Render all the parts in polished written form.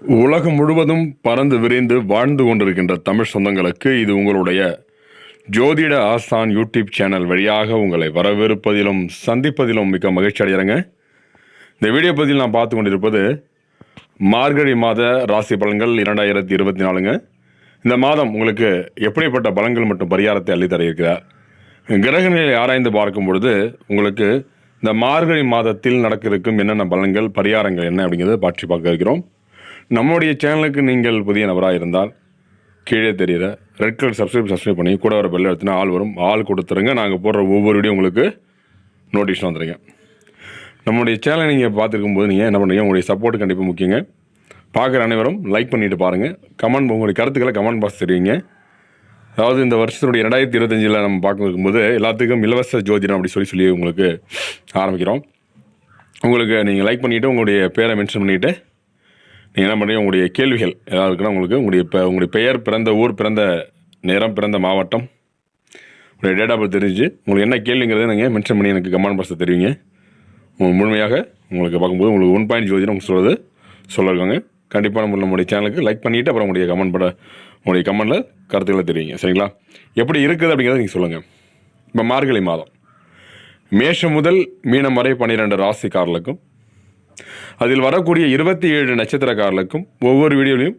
உலகம் முழுவதும் பறந்து விரிந்து வாழ்ந்து கொண்டிருக்கின்ற தமிழ் சொந்தங்களுக்கு இது உங்களுடைய ஜோதிட ஆஸ்தான் யூடியூப் சேனல் வழியாக உங்களை வரவேற்பதிலும் சந்திப்பதிலும் மிக மகிழ்ச்சி அடைகிறேங்க. இந்த வீடியோ பதிவில் நான் பார்த்து கொண்டிருப்பது மார்கழி மாத ராசி பலன்கள் 2024ங்க. இந்த மாதம் உங்களுக்கு எப்படிப்பட்ட பலன்கள் மற்றும் பரிகாரத்தை அள்ளித்தர இருக்கிறார். கிரகநிலை ஆராய்ந்து பார்க்கும் பொழுது உங்களுக்கு இந்த மார்கழி மாதத்தில் நடக்க இருக்கும் என்னென்ன பலன்கள் பரிகாரங்கள் என்ன அப்படிங்கிறத பற்றி பார்க்க இருக்கிறோம். நம்முடைய சேனலுக்கு நீங்கள் புதிய நபராக இருந்தால் கீழே தெரிகிற ரெட் கலர் சப்ஸ்கிரைப் பண்ணி கூட வர பெல் எடுத்துனா ஆள் வரும், ஆள் கொடுத்துருங்க. நாங்கள் போடுற ஒவ்வொரு வீடியோ உங்களுக்கு நோட்டிஃபிகேஷன் வந்துடுங்க. நம்முடைய சேனலை நீங்கள் பார்த்துருக்கும் போது நீங்கள் என்ன பண்ணுறீங்க, உங்களுடைய சப்போர்ட் கண்டிப்பாக முக்கியங்க. பார்க்குற அனைவரும் லைக் பண்ணிவிட்டு பாருங்கள், கமெண்ட் உங்களுடைய கருத்துக்களை கமெண்ட் பாக்ஸ் தெரிவிங்க. அதாவது இந்த வருஷத்துடைய 2025 நம்ம பார்க்கும்போது எல்லாத்துக்கும் இலவச ஜோதிடம் அப்படி சொல்லி உங்களுக்கு ஆரம்பிக்கிறோம். உங்களுக்கு நீங்கள் லைக் பண்ணிவிட்டு உங்களுடைய பேரை மென்ஷன் பண்ணிவிட்டு நீங்கள் என்ன பண்ணுறீங்க, உங்களுடைய கேள்விகள் ஏதாவது இருக்குன்னா உங்களுக்கு உங்களுடைய பெயர், பிறந்த ஊர், பிறந்த நேரம், பிறந்த மாவட்டம், உங்களுடைய டேட் ஆஃப் பர்த் தெரிஞ்சு உங்களுக்கு என்ன கேள்விங்கிறத நீங்கள் மென்ஷன் பண்ணி எனக்கு கமெண்ட் பாக்ஸில் தெரிவிங்க. உங்களுக்கு முழுமையாக உங்களுக்கு பார்க்கும்போது உங்களுக்கு 1 ஜோதிடம் உங்களுக்கு சொல்லிருக்காங்க. கண்டிப்பாக நம்மளுடைய சேனலுக்கு லைக் பண்ணிவிட்டு அப்புறம் உங்களுடைய கமெண்டில் கருத்துக்களை தெரிவிங்க. சரிங்களா? எப்படி இருக்குது அப்படிங்கிறத நீங்கள் சொல்லுங்கள். இப்போ மார்கழி மாதம் மேஷம் முதல் மீனம் வரை 12 ராசிக்காரர்களுக்கும் அதில் வரக்கூடிய 27 நட்சத்திரக்காரர்களுக்கும் ஒவ்வொரு வீடியோலையும்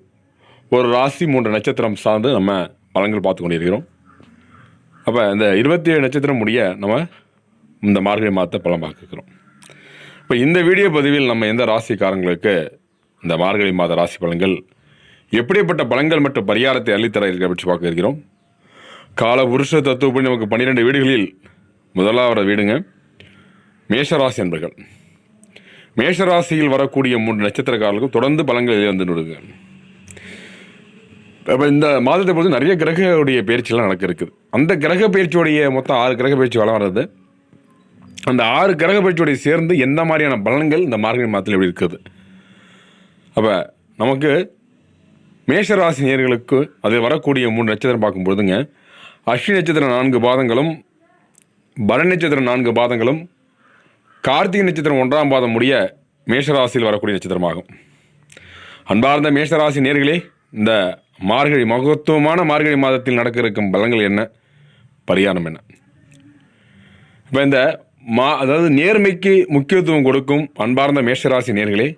ஒரு ராசி 3 நட்சத்திரம் சார்ந்து நம்ம பலன்கள் பார்த்து கொண்டிருக்கிறோம். அப்போ இந்த 27 நட்சத்திரம் முடிய நம்ம இந்த மார்கழி மாதத்தை பலன் பார்க்குறோம். இப்போ இந்த வீடியோ பதிவில் நம்ம எந்த ராசிக்காரங்களுக்கு இந்த மார்கழி மாத ராசி பலன்கள் எப்படிப்பட்ட பலன்கள் மற்றும் பரிகாரத்தை அள்ளித்தர இருக்க பற்றி பார்க்க இருக்கிறோம். கால புருஷ தத்துவப்படி நமக்கு 12 வீடுகளில் முதலாவது வீடுங்க மேஷராசி என்பர்கள். மேஷராசியில் வரக்கூடிய 3 நட்சத்திரக்காரர்களுக்கும் தொடர்ந்து பலன்கள் வந்துடுது. இப்போ இந்த மாதத்தை பொறுத்து நிறைய கிரகங்களுடைய பயிற்சியெல்லாம் இருக்குது. அந்த கிரக பயிற்சியோடைய மொத்தம் 6 கிரக பயிற்சி வளம் வர்றது. அந்த 6 கிரக பயிற்சியோடைய சேர்ந்து எந்த மாதிரியான பலன்கள் இந்த மார்கழி மாதத்தில் எப்படி இருக்குது. அப்போ நமக்கு மேஷராசி நேயர்களுக்கு அது வரக்கூடிய 3 நட்சத்திரம் பார்க்கும்பொழுதுங்க, அஸ்வினி நட்சத்திரம் 4 பாதங்களும், பரணி நட்சத்திரம் 4 பாதங்களும், கார்த்திகை நட்சத்திரம் 1ஆம் பாதம் முடிய மேஷராசியில் வரக்கூடிய நட்சத்திரமாகும். அன்பார்ந்த மேஷராசி நேயர்களே, இந்த மகத்துவமான மார்கழி மாதத்தில் நடக்க இருக்கும் பலன்கள் என்ன, பரிகாரம் என்ன? இப்போ இந்த அதாவது நேர்மைக்கு முக்கியத்துவம் கொடுக்கும் அன்பார்ந்த மேஷராசி நேயர்களே,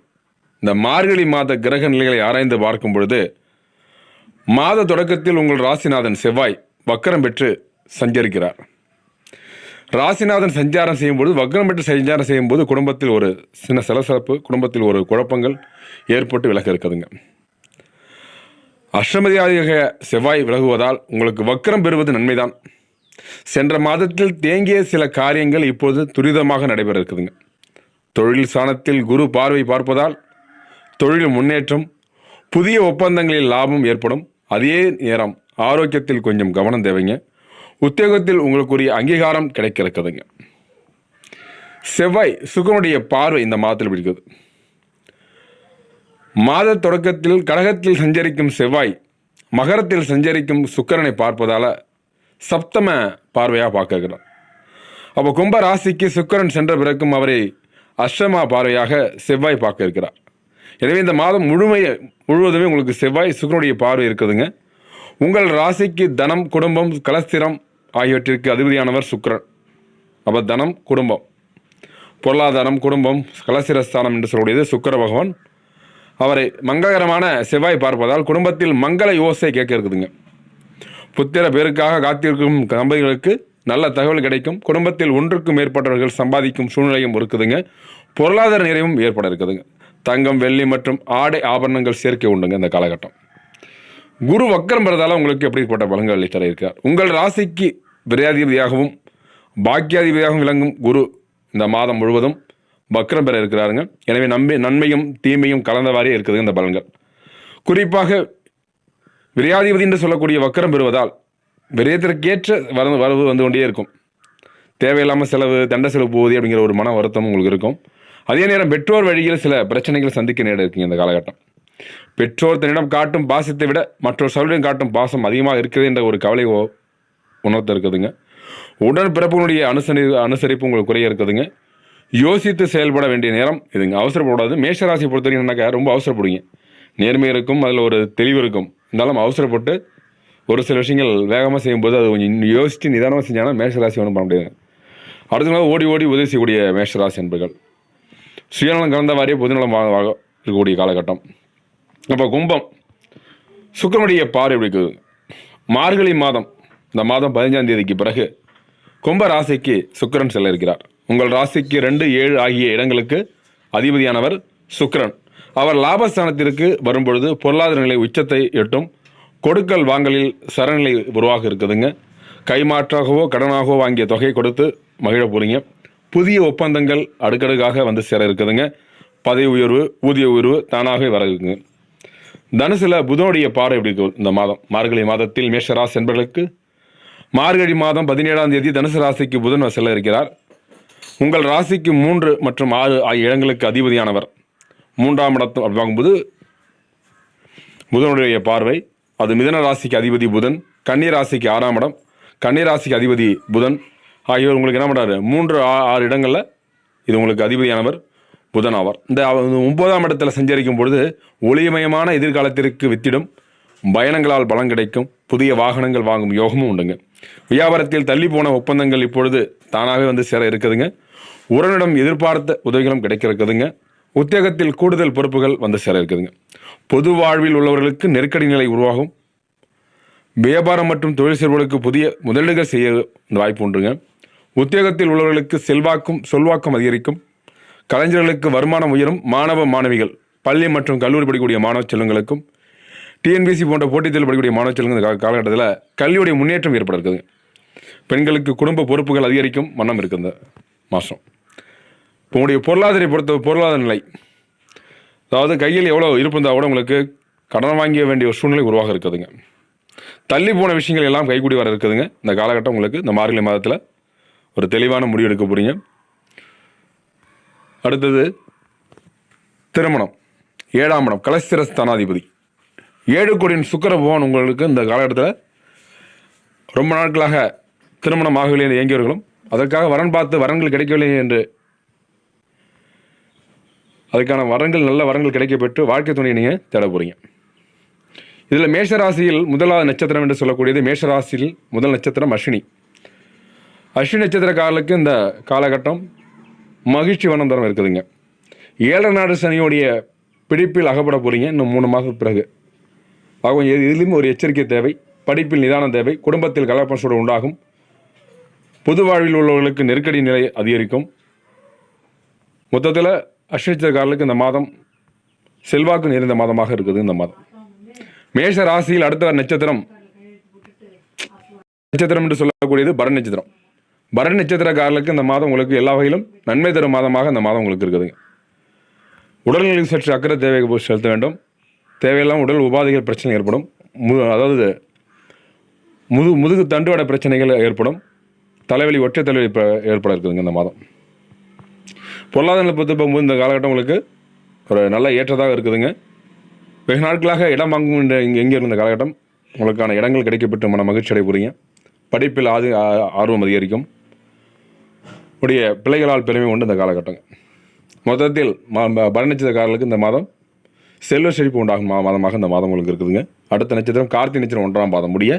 இந்த மார்கழி மாத கிரக நிலைகளை ஆராய்ந்து பார்க்கும் பொழுது மாத தொடக்கத்தில் உங்கள் ராசிநாதன் செவ்வாய் வக்கரம் பெற்று சஞ்சரிக்கிறார். ராசிநாதன் சஞ்சாரம் செய்யும்போது, வக்ரம் பெற்று சஞ்சாரம் செய்யும்போது குடும்பத்தில் ஒரு சின்ன சலசலப்பு, குடும்பத்தில் ஒரு குழப்பங்கள் ஏற்பட்டு விலக இருக்குதுங்க. அஷ்டமதியாக செவ்வாய் விலகுவதால் உங்களுக்கு வக்ரம் பெறுவது நன்மைதான். சென்ற மாதத்தில் தேங்கிய சில காரியங்கள் இப்போது துரிதமாக நடைபெற இருக்குதுங்க. தொழில் ஸ்தானத்தில் குரு பார்வை பார்ப்பதால் தொழில் முன்னேற்றம், புதிய ஒப்பந்தங்களில் லாபம் ஏற்படும். அதே நேரம் ஆரோக்கியத்தில் கொஞ்சம் கவனம் தேவைங்க. உத்தியோகத்தில் உங்களுக்குரிய அங்கீகாரம் கிடைக்க இருக்குதுங்க. செவ்வாய் சுக்கிரனுடைய பார்வை இந்த மாதத்தில் பிடிக்குது. மாத தொடக்கத்தில் கடகத்தில் சஞ்சரிக்கும் செவ்வாய் மகரத்தில் சஞ்சரிக்கும் சுக்கிரனை பார்ப்பதால் சப்தம பார்வையாக பார்க்க இருக்கிறார். அப்போ கும்ப ராசிக்கு சுக்கிரன் சென்ற பிறகும் அவரை அஷ்டமா பார்வையாக செவ்வாய் பார்க்க இருக்கிறார். எனவே இந்த மாதம் முழுவதுமே உங்களுக்கு செவ்வாய் சுக்கிரனுடைய பார்வை இருக்குதுங்க. உங்கள் ராசிக்கு தனம், குடும்பம், கலஸ்திரம் ஆகியவற்றிற்கு அதிபதியானவர் சுக்கிரன். அப்போ தனம், குடும்பம், பொருளாதாரம், குடும்பம், கலஸ்திரஸ்தானம் என்று சொல்லக்கூடியது சுக்கிர பகவான். அவரை மங்களகரமான செவ்வாய் பார்ப்பதால் குடும்பத்தில் மங்கள யோசை கேட்க இருக்குதுங்க. புத்திர பேருக்காக காத்திருக்கும் தம்பதிகளுக்கு நல்ல தகவல் கிடைக்கும். குடும்பத்தில் ஒன்றுக்கும் மேற்பட்டவர்கள் சம்பாதிக்கும் சூழ்நிலையும் இருக்குதுங்க. பொருளாதார நிறைவும் ஏற்பட இருக்குதுங்க. தங்கம், வெள்ளி மற்றும் ஆடை ஆபரணங்கள் சேர்க்கை உண்டுங்க. இந்த காலகட்டம் குரு வக்கரம் பெறதால உங்களுக்கு எப்படிப்பட்ட பலன்கள் அளித்தர இருக்கிறார். உங்கள் ராசிக்கு விரையாதிபதியாகவும் பாக்கியாதிபதியாகவும் விளங்கும் குரு இந்த மாதம் முழுவதும் வக்கரம் பெற இருக்கிறாருங்க. எனவே நன்மையும் தீமையும் கலந்தவாறே இருக்குதுங்க இந்த பலன்கள். குறிப்பாக விரையாதிபதி என்று சொல்லக்கூடிய வக்கரம் பெறுவதால் விரயத்திற்கேற்ற வரவு வந்து கொண்டே இருக்கும். தேவையில்லாமல் செலவு, தண்ட செலவு போகுது அப்படிங்கிற ஒரு மன வருத்தம் உங்களுக்கு இருக்கும். அதே நேரம் பெற்றோர் வழியில் சில பிரச்சனைகள் சந்திக்க நேரம் இருக்குங்க இந்த காலகட்டம். பெற்றோர் தன்னிடம் காட்டும் பாசத்தை விட மற்றொரு சௌரியம் காட்டும் பாசம் அதிகமாக இருக்கிறது என்ற ஒரு கவலை உணர்த்த இருக்குதுங்க. உடன் பிறப்புகளுடைய அனுசரிப்பு உங்களுக்கு குறைய இருக்குதுங்க. யோசித்து செயல்பட வேண்டிய நேரம் இதுங்க. அவசரப்படாது. மேஷராசி பொறுத்தவரைக்கும் என்னக்கா ரொம்ப அவசரப்படுவீங்க. நேர்மை இருக்கும், அதில் ஒரு தெளிவு இருக்கும். இருந்தாலும் அவசரப்பட்டு ஒரு சில விஷயங்கள் வேகமாக செய்யும்போது அது கொஞ்சம் யோசித்து நிதானமாக செஞ்சாங்கன்னா மேஷராசி ஒன்றும் பண்ண முடியாது. அடுத்த நாள் ஓடி ஓடி உதவி செய்யக்கூடிய மேஷராசி என்பர்கள் சுயநலம் கலந்த வாரியே பொதுநலம் இருக்கக்கூடிய காலகட்டம். அப்போ கும்பம், சுக்கிரனுடைய பார்வை எப்படி இருக்குது? மார்கழி மாதம், இந்த மாதம் 15ஆம் தேதிக்கு பிறகு கும்ப ராசிக்கு சுக்கிரன் செல்ல இருக்கிறார். உங்கள் ராசிக்கு 2, 7 ஆகிய இடங்களுக்கு அதிபதியானவர் சுக்கிரன். அவர் லாபஸ்தானத்திற்கு வரும்பொழுது பொருளாதார நிலை உச்சத்தை எட்டும். கொடுக்கல் வாங்கலில் சரநிலை உருவாக இருக்குதுங்க. கைமாற்றாகவோ கடனாகவோ வாங்கிய தொகை கொடுத்து மகிழ போகிறீங்க. புதிய ஒப்பந்தங்கள் அடுக்கடுக்காக வந்து சேர இருக்குதுங்க. பதவி உயர்வு, ஊதிய உயர்வு தானாகவே வர இருக்குங்க. தனுசுல புதனுடைய பார்வை எப்படி இருக்கு இந்த மாதம்? மார்கழி மாதத்தில் மேஷராசி என்பவர்களுக்கு மார்கழி மாதம் 17ஆம் தேதி தனுசு ராசிக்கு புதன் செல்ல இருக்கிறார். உங்கள் ராசிக்கு 3 மற்றும் 6 ஆகிய இடங்களுக்கு அதிபதியானவர் 3ஆம் இடத்தை வாங்கும்போது புதனுடைய பார்வை, அது மிதன ராசிக்கு அதிபதி புதன், கன்னி ராசிக்கு 6ஆம் இடம், கன்னி ராசிக்கு அதிபதி புதன் ஆகியோர் உங்களுக்கு என்ன பண்ணுறாரு 3, 6 இடங்களில் இது உங்களுக்கு அதிபதியானவர் புதன் ஆவார். இந்த 9ஆம் இடத்துல சஞ்சரிக்கும் பொழுது ஒளிமயமான எதிர்காலத்திற்கு வித்திடும். பயணங்களால் பலம் கிடைக்கும். புதிய வாகனங்கள் வாங்கும் யோகமும் உண்டுங்க. வியாபாரத்தில் தள்ளி போன ஒப்பந்தங்கள் இப்பொழுது தானாகவே வந்து சேர இருக்குதுங்க. உறவிடம் எதிர்பார்த்த உதவிகளும் கிடைக்க இருக்குதுங்க. உத்தியோகத்தில் கூடுதல் பொறுப்புகள் வந்து சேர இருக்குதுங்க. பொது வாழ்வில் உள்ளவர்களுக்கு நெருக்கடி நிலை உருவாகும். வியாபாரம் மற்றும் தொழில் செய்வர்களுக்கு புதிய முதலீடுகள் செய்ய வாய்ப்பு உண்டுங்க. உத்தியோகத்தில் உள்ளவர்களுக்கு சொல்வாக்கும் அதிகரிக்கும். கலைஞர்களுக்கு வருமானம் உயரும். மாணவ மாணவிகள், பள்ளி மற்றும் கல்லூரி படிக்கக்கூடிய மாணவ செல்வங்களுக்கும் டிஎன்பிசி போன்ற போட்டித் தேர்வு படிக்கக்கூடிய மாணவ செல்வங்கள் இந்த காலகட்டத்தில் கல்வியுடைய முன்னேற்றம் ஏற்பட இருக்குதுங்க. பெண்களுக்கு குடும்ப பொறுப்புகள் அதிகரிக்கும் வண்ணம் இருக்குது இந்த மாதம். இப்போ உங்களுடைய பொருளாதார நிலை, அதாவது கையில் எவ்வளோ இருப்பு இருந்தால் கூட உங்களுக்கு கடன் வாங்கிய வேண்டிய ஒரு சூழ்நிலை உருவாக இருக்குதுங்க. தள்ளி போன விஷயங்கள் எல்லாம் கைகூடி வர இருக்குதுங்க. இந்த காலகட்டம் உங்களுக்கு இந்த மார்கழி மாதத்தில் ஒரு தெளிவான முடிவு எடுக்க போகிறீங்க. அடுத்தது திருமணம், 7ஆம் இடம் கலஸ்திர ஸ்தானாதிபதி 7 கோடியின் சுக்கிர பகவான் உங்களுக்கு இந்த காலகட்டத்தில் ரொம்ப நாட்களாக திருமணம் ஆகவில்லை என்று இயங்கியவர்களும் அதற்காக வரன் பார்த்து வரன்கள் கிடைக்கவில்லை என்று அதுக்கான வரன்கள் நல்ல வரன்கள் கிடைக்கப்பெற்று வாழ்க்கை துணையை நீங்கள் தேட போகிறீங்க. இதில் மேஷராசியில் முதலாவது நட்சத்திரம் என்று சொல்லக்கூடியது மேஷராசியில் முதல் நட்சத்திரம் அஸ்வினி. அஸ்வினி நட்சத்திரக்காரர்களுக்கு இந்த காலகட்டம் மகிழ்ச்சி வண்ணம் தரம் இருக்குதுங்க. 7 நாடு சனியோடைய பிடிப்பில் அகப்பட போகிறீங்க இன்னும் 3 மாதத்துக்கு பிறகு. ஆகும் இதிலும் ஒரு எச்சரிக்கை தேவை. படிப்பில் நிதானம் தேவை. குடும்பத்தில் கலப்பசோடு உண்டாகும். பொது வாழ்வில் உள்ளவர்களுக்கு நெருக்கடி நிலை அதிகரிக்கும். மொத்தத்தில் அஸ்வினி நட்சத்திரக்காரர்களுக்கு இந்த மாதம் செல்வாக்கு நிறைந்த மாதமாக இருக்குது. இந்த மாதம் மேஷ ராசியில் அடுத்த நட்சத்திரம் என்று சொல்லக்கூடியது பரணி நட்சத்திரம். பரணி நட்சத்திரக்காரர்களுக்கு இந்த மாதம் உங்களுக்கு எல்லா வகையிலும் நன்மை தரும் மாதமாக இந்த மாதம் உங்களுக்கு இருக்குதுங்க. உடல்நிலையில் சற்று அக்கறை தேவை செலுத்த வேண்டும். தேவையெல்லாம் உடல் உபாதைகள் பிரச்சனை ஏற்படும். அதாவது முதுகு தண்டுவட பிரச்சனைகள் ஏற்படும். தலைவலி, ஒற்றை தலைவலி ஏற்பட இருக்குதுங்க இந்த மாதம். பொருளாதார பொறுத்து போகும்போது இந்த காலகட்டம் உங்களுக்கு ஒரு நல்ல ஏற்றதாக இருக்குதுங்க. வெகு நாட்களாக இடம் வாங்கும் எங்கே இருந்த காலகட்டம் உங்களுக்கான இடங்கள் கிடைக்கப்பட்டு மன மகிழ்ச்சி அடைய போகிறீங்க. படிப்பில் ஆர்வம் அதிகரிக்கும். உடைய பிள்ளைகளால் பெருமை உண்டு இந்த காலகட்டம். மொத்தத்தில் பரணி இந்த மாதம் செல்வ செழிப்பு உண்டாகும் மாதமாக இந்த மாதம் உங்களுக்கு இருக்குதுங்க. அடுத்த நட்சத்திரம் கார்த்திகை நட்சத்திரம் 1ஆம் பாதம் முடிய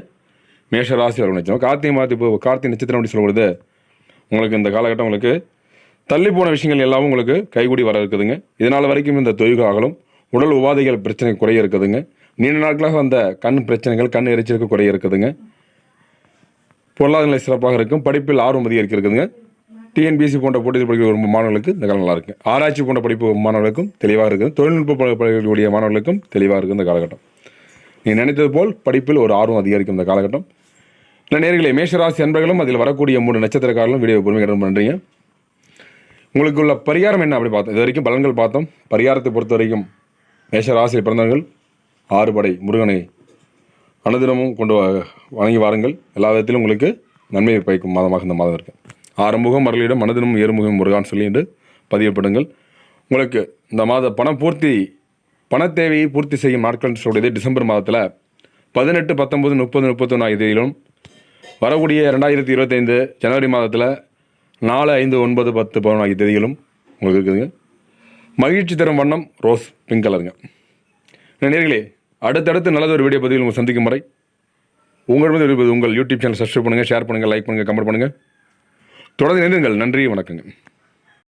மேஷராசி வரும் நட்சத்திரம். கார்த்திகை நட்சத்திரம் அப்படி சொல்லும்போது உங்களுக்கு இந்த காலகட்டம் உங்களுக்கு தள்ளி போன விஷயங்கள் எல்லாமே உங்களுக்கு கைகூடி வர இருக்குதுங்க. இதனால் வரைக்கும் இந்த தொய்வுகளும் உடல் உபாதைகள் பிரச்சனை குறைய இருக்குதுங்க. நீண்ட நாட்களாக வந்த கண் பிரச்சனைகள், கண் எரிச்சலுக்கு குறைய இருக்குதுங்க. பொருளாதார நிலை சிறப்பாக இருக்கும். படிப்பில் ஆர்வம் அதிகரிக்க இருக்குதுங்க. டிஎன்பிசி போன்ற போட்டியில் படிக்கிற மாணவர்களுக்கு இந்த காலம் நல்லா இருக்குது. ஆராய்ச்சி போன்ற படிப்பு மாணவர்களுக்கும் தெளிவாக இருக்குது. தொழில்நுட்ப படிக்கக்கூடிய மாணவர்களுக்கும் தெளிவாக இருக்குது இந்த காலகட்டம். நீங்கள் நினைத்தது போல் படிப்பில் ஒரு ஆர்வம் அதிகரிக்கும் இந்த காலகட்டம். இல்லை நேர்களை மேஷராசி அன்பர்களும் அதில் வரக்கூடிய 3 நட்சத்திரக்காரர்களும் வீடியோ பொறுமையாக பண்ணுறீங்க. உங்களுக்கு உள்ள பரிகாரம் என்ன அப்படி பார்த்தோம். இது வரைக்கும் பலன்கள் பார்த்தோம். பரிகாரத்தை பொறுத்த வரைக்கும் மேஷராசியில் பிறந்தவர்கள் 6 படை முருகனை அனுதினமும் கொண்டு வணங்கி வாருங்கள். எல்லா விதத்திலும் உங்களுக்கு நன்மை பயக்கும் மாதமாக இந்த மாதம் இருக்குது. 6 முகம் மரளிடம் மனதிலும் ஏறுமுகம் முருகான்னு சொல்லி என்று பதியப்படுங்கள். உங்களுக்கு இந்த மாத பண தேவையை பூர்த்தி செய்யும் நாட்கள் சொல்லியது டிசம்பர் மாதத்தில் 18, 19, 30, 31 ஆகிய தேதியிலும் வரக்கூடிய 2025 ஜனவரி மாதத்தில் 4, 5, 9, 10, 11 ஆகிய தேதிகளும் உங்களுக்கு இருக்குதுங்க. மகிழ்ச்சி தரும் வண்ணம் ரோஸ் பிங்க் கலருங்க. நேயர்களே, அடுத்தடுத்து நல்லதொரு வீடியோ பதிவில் உங்கள் சந்திக்கும் முறை உங்களிடம் இருப்பது உங்கள் யூடியூப் சேனல் சப்ஸ்கிரைப் பண்ணுங்கள், ஷேர் பண்ணுங்கள், லைக் பண்ணுங்கள், கமெண்ட் பண்ணுங்கள். தொடர்ந்து இணைந்திருங்கள். நன்றி, வணக்கங்க.